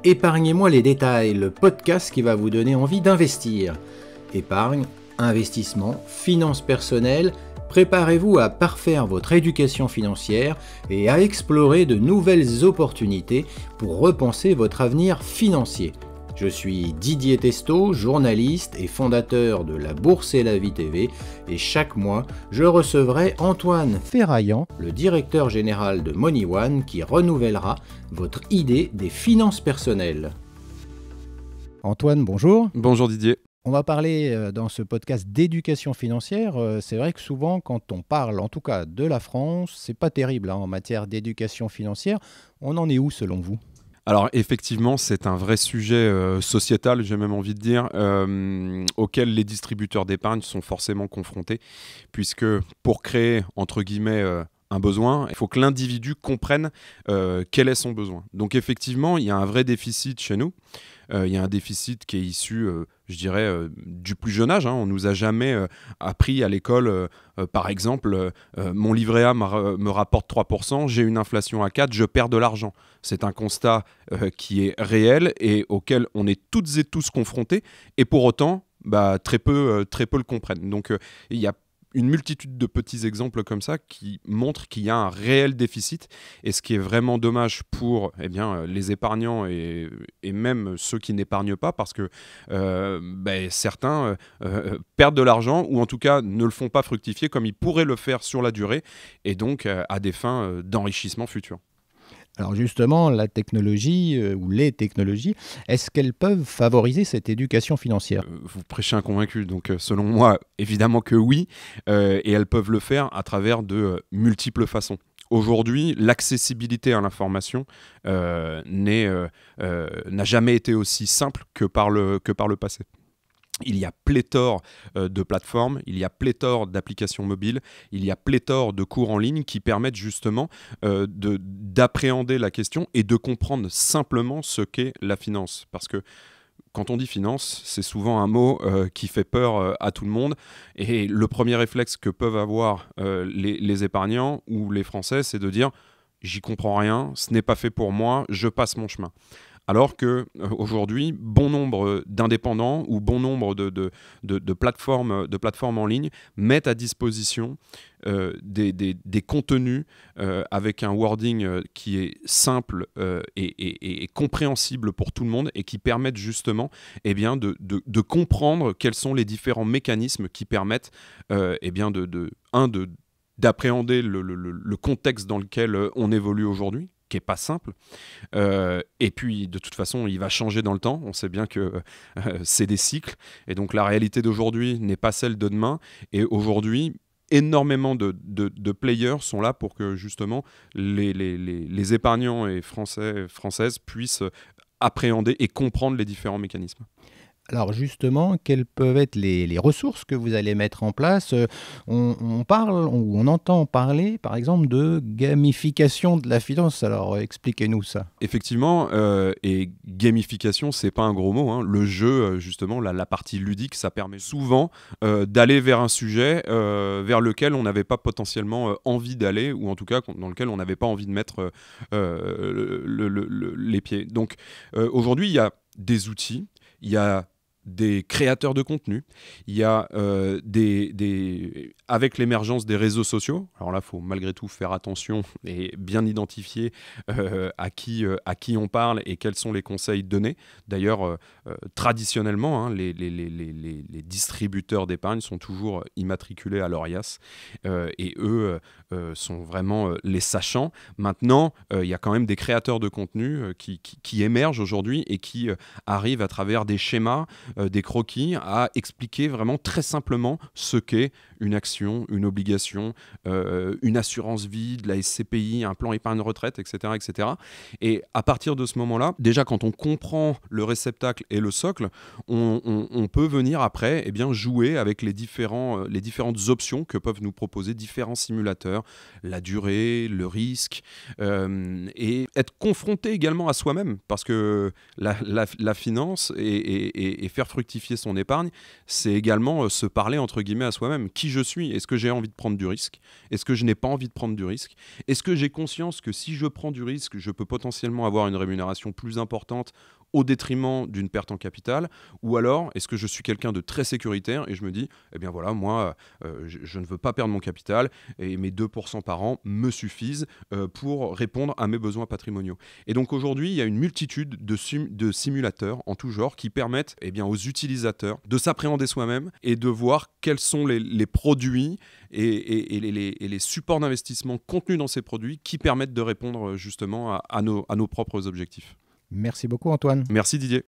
Épargnez-moi les détails, le podcast qui va vous donner envie d'investir. Épargne, investissement, finances personnelles, préparez-vous à parfaire votre éducation financière et à explorer de nouvelles opportunités pour repenser votre avenir financier. Je suis Didier Testo, journaliste et fondateur de La Bourse et la Vie TV, et chaque mois, je recevrai Antoine Ferraillant, le directeur général de MoneyOne, qui renouvellera votre idée des finances personnelles. Antoine, bonjour. Bonjour Didier. On va parler dans ce podcast d'éducation financière. C'est vrai que souvent, quand on parle, en tout cas de la France, c'est pas terrible en matière d'éducation financière. On en est où selon vous ? Alors effectivement, c'est un vrai sujet sociétal, j'ai même envie de dire, auquel les distributeurs d'épargne sont forcément confrontés, puisque pour créer, entre guillemets, un besoin, il faut que l'individu comprenne quel est son besoin. Donc effectivement, il y a un vrai déficit chez nous. Il y a un déficit qui est issu, je dirais, du plus jeune âge. On ne nous a jamais appris à l'école, par exemple, mon livret A me rapporte 3%, j'ai une inflation à 4%, je perds de l'argent. C'est un constat qui est réel et auquel on est toutes et tous confrontés. Et pour autant, très peu le comprennent. Donc il y a une multitude de petits exemples comme ça qui montrent qu'il y a un réel déficit, et ce qui est vraiment dommage pour les épargnants et même ceux qui n'épargnent pas, parce que certains perdent de l'argent, ou en tout cas ne le font pas fructifier comme ils pourraient le faire sur la durée, et donc à des fins d'enrichissement futur. Alors justement, la technologie ou les technologies, est-ce qu'elles peuvent favoriser cette éducation financière ? Vous prêchez un convaincu, donc selon moi, évidemment que oui, et elles peuvent le faire à travers de multiples façons. Aujourd'hui, l'accessibilité à l'information n'a jamais été aussi simple que par le passé. Il y a pléthore de plateformes, il y a pléthore d'applications mobiles, il y a pléthore de cours en ligne qui permettent justement d'appréhender la question et de comprendre simplement ce qu'est la finance. Parce que quand on dit finance, c'est souvent un mot qui fait peur à tout le monde. Et le premier réflexe que peuvent avoir les épargnants ou les Français, c'est de dire « j'y comprends rien, ce n'est pas fait pour moi, je passe mon chemin ». Alors qu'aujourd'hui, bon nombre d'indépendants ou bon nombre de plateformes en ligne mettent à disposition des contenus avec un wording qui est simple et compréhensible pour tout le monde, et qui permettent justement de comprendre quels sont les différents mécanismes qui permettent d'appréhender le contexte dans lequel on évolue aujourd'hui, qui n'est pas simple, et puis de toute façon il va changer dans le temps. On sait bien que c'est des cycles, et donc la réalité d'aujourd'hui n'est pas celle de demain, et aujourd'hui énormément de players sont là pour que justement les épargnants et françaises puissent appréhender et comprendre les différents mécanismes. Alors justement, quelles peuvent être les ressources que vous allez mettre en place ? On parle, ou on entend parler, par exemple, de gamification de la finance. Alors expliquez-nous ça. Effectivement, et gamification, c'est pas un gros mot. Le jeu, justement, la partie ludique, ça permet souvent d'aller vers un sujet vers lequel on n'avait pas potentiellement envie d'aller, ou en tout cas dans lequel on n'avait pas envie de mettre les pieds. Donc aujourd'hui, il y a des outils, il y a des créateurs de contenu, il y a avec l'émergence des réseaux sociaux. Alors là, il faut malgré tout faire attention et bien identifier à qui on parle et quels sont les conseils donnés. D'ailleurs, traditionnellement, les distributeurs d'épargne sont toujours immatriculés à l'ORIAS, et eux sont vraiment les sachants. Maintenant, il y a quand même des créateurs de contenu qui émergent aujourd'hui et qui arrivent à travers des schémas, des croquis, à expliquer vraiment très simplement ce qu'est une action, une obligation, une assurance vie, de la SCPI, un plan épargne retraite, etc., etc. Et à partir de ce moment-là, déjà quand on comprend le réceptacle et le socle, on peut venir après jouer avec les différentes options que peuvent nous proposer différents simulateurs, la durée, le risque, et être confronté également à soi-même, parce que la finance est faire fructifier son épargne, c'est également se parler entre guillemets à soi-même. Qui je suis? Est-ce que j'ai envie de prendre du risque? Est-ce que je n'ai pas envie de prendre du risque? Est-ce que j'ai conscience que si je prends du risque, je peux potentiellement avoir une rémunération plus importante au détriment d'une perte en capital? Ou alors, est-ce que je suis quelqu'un de très sécuritaire et je me dis, eh bien voilà, moi, je ne veux pas perdre mon capital et mes 2% par an me suffisent pour répondre à mes besoins patrimoniaux. Et donc aujourd'hui, il y a une multitude de simulateurs en tout genre qui permettent aux utilisateurs de s'appréhender soi-même et de voir quels sont les produits et les supports d'investissement contenus dans ces produits qui permettent de répondre justement à nos propres objectifs. Merci beaucoup Antoine. Merci Didier.